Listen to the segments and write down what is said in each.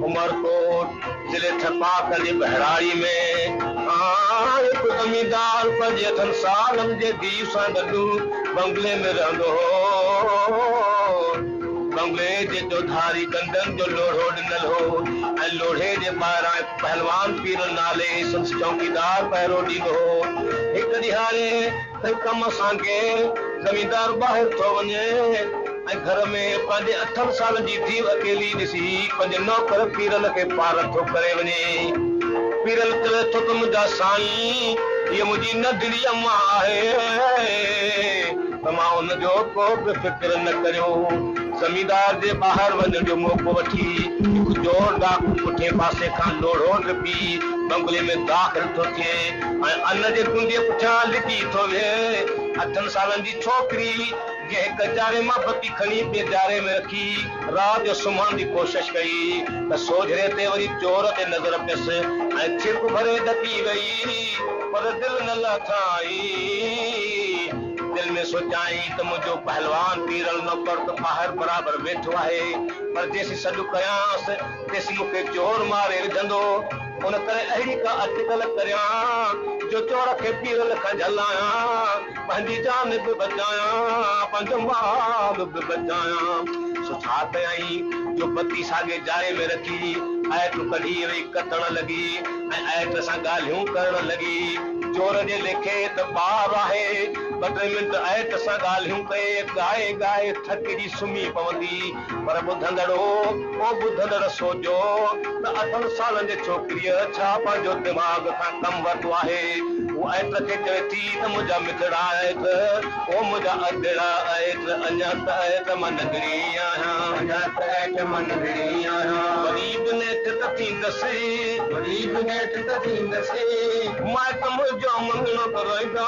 उमरकोट जिले थपाकल जी बहराई में हिकु ज़मींदार पंहिंजे अठनि सालनि जे धीउ सां गॾु बंगले में रहंदो हो। बंगले जे चौधारी कंदनि जो लोढ़ो ॾिनल हो ऐं लोढ़े जे ॿाहिरां पहलवान पीर नाले संस चौकीदार पहिरो ॾींदो हो। हिकु ॾींहुं कम सां के ज़मींदार ॿाहिरि थो वञे ऐं घर में पंहिंजे 8 साल जी धीउ अकेली ॾिसी पंहिंजे नौकर पीरल खे पार थो करे वञे। पीरल करे थो त मुंहिंजा साईं हीअ मुंहिंजी नंढड़ी अम्मा आहे त मां हुनजो को बि फिक्र न करियो। ज़मींदार जे ॿाहिरि वञण जो मौक़ो वठी हिकु जोर डाकू पुठे पासे खां लोढ़ो पी बंगले में दाख़िल थो थिए ऐं अन जे कुंडे पुठियां लिकी थो विहे। 8 सालनि जी छोकिरी हिकु जारे मां बत्ती खणी ॿिए जारे में रखी राति जो सुम्हण जी कोशिश कई त सोझरे ते वरी चोर ते नज़र पियसि ऐं छिक भरे ॾकी वई पर दिलि न लथाई। दिल में सोचाई त मुंहिंजो पहलवान पीरल नौकर त ॿाहिरि बराबरि वेठो आहे पर जेसीं सॾु कयांसि तेसीं मूंखे चोर मारे विझंदो। उन करे अहिड़ी का अटकल करियां जो चोर खे पीरल खां झलायां पंहिंजी जान बि बचायां पंहिंजो माल बि बचायां। सो छा कयई जो बत्ती साॻे जाए में रखी ऐट कढी वई कतण लॻी ऐं ऐट सां ॻाल्हियूं करण लॻी। चोर जे लेखे त ॿार आहे 2-3 मिंट ऐट सां ॻाल्हियूं कए ॻाए ॻाए थकिजी सुम्ही पवंदी पर ॿुधंदड़ सोचो त 8 सालनि जे छोकिरीअ छा पंहिंजो दिमाग़ खां कमु वरितो आहे। उहा ऐट खे चए थी त मुंहिंजा मिठड़ा ऐट ओ मुंहिंजा अदड़ा ऐट अञा त ऐट मां नंढड़ी आहियां अञा त ऐट मां नंढड़ी आहियां वरी बि नेठ त थींदसि वरी बि नेठ त थींदसि मां त मुंहिंजो मंगणो कराईंदा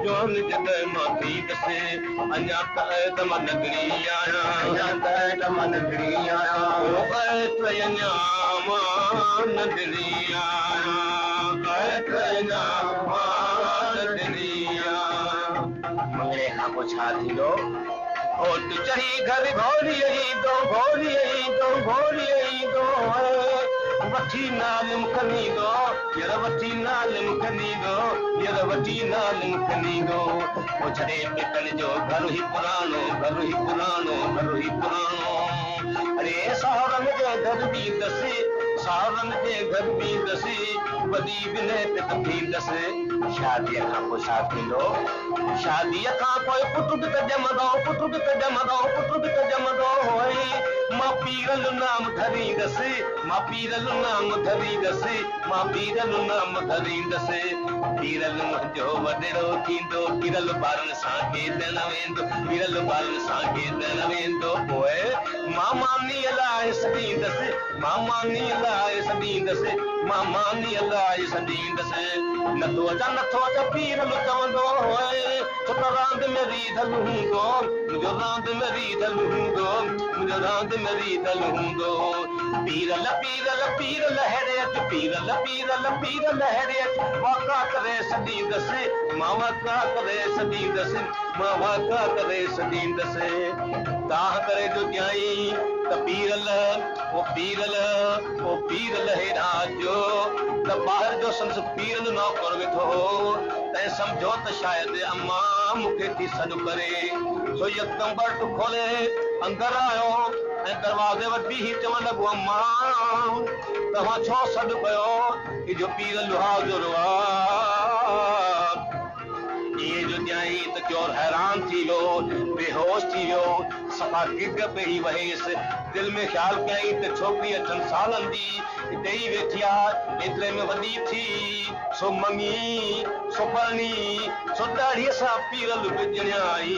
जोन जॾहिं मां थींदसि अञा त ऐट मां नंढड़ी आहियां अञा त ऐट मां नंढड़ी आहियां ऐट अञा मां नंढड़ी आहियां ऐट अञा मां नंढड़ी आहियां। मंगणे खां पोइ छा थींदो? होट चढ़ी घर घोड़ी ईंदो घोड़ी ईंदो घोड़ी ईंदो वठी नालिम खनींदो यर वठी नालिम खनींदो यर वठी नालिम खनींदो। पोइ छॾे पिकल जो घर ई पुराणो घर ई पुराणो घर ई पुराणो। अरे सावरनि जे घर ॾींदसि सावरनि जे घर ॾींदसि वॾी बि नेत थींदसि। शादीअ खां पोइ छा थींदो? शादीअ खां पोइ पुट बि त ॼमंदो पुट बि त ॼमंदो पुट बि त ॼमंदो मां पीरल नाम धरींदसि मां पीरल नाम धरींदसि मां पीरल नाम धरींदसि। पीरल मुंहिंजो वॾेरो थींदो पीरल ॿारनि सां खेॾण वेंदो पीरल ॿारनि सां खेॾण वेंदो। पोइ मां मानीअ लाइ सॾींदसि मां मानीअ लाइ सॾींदसि मां मानीअ लाइ सॾींदसि। नथो अचा पीरल चवंदो छो त रांदि में रीधल हूंदो मुंहिंजो रांदि में रीधल हूंदो मुंहिंजो रांदि में रीधल हूंदो। पीरल पीरल पीरल हेरे अच पीरल पीरल पीरल हेरे अच वाका करे सॾींदसि मां वाका करे सॾींदसि मां वाका करे सॾींदसि। ताह करे जो ॼाई त पीरल ओ पीरल हेॾा जो त ॿाहिरि जो संस पीरल नौकर वेठो तंहिं सम्झो त शायदि अम्मा मूंखे थी सॾु करे। सो यकदम बर्ट खोले अंदरि आयो ऐं दरवाज़े वटि बीही चवण लॻो अम्मा तव्हां छो सॾु कयो इहो पीरल हाज़ुर इहे जो ॼाई त चोर हैरान थी वियो बेहोश थी वियो सफ़ा गिग पई वहेसि। दिलि में ख़्यालु कयईं त छोकिरी 8 सालनि जी ॾेई वेठी आहे एतिरे में वॾी थी सो मङी सो परणी सो ॾाढीअ सां पीरल विझणियाई।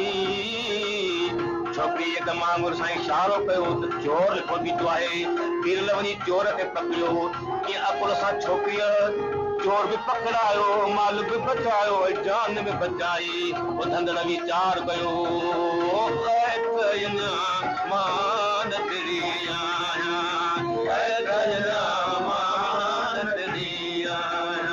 छोकिरी हिकु मांगुर सां इशारो कयो त चोर लिखो बीठो आहे। बीरल वञी चोर खे पकड़ियो। कीअं अकुल सां छोकिरीअ चोर बि पकड़ायो, माल बि बचायो, जान बि बचाई। धंधड़ वीचार कयो मान तेरी आया, मान तेरी आया।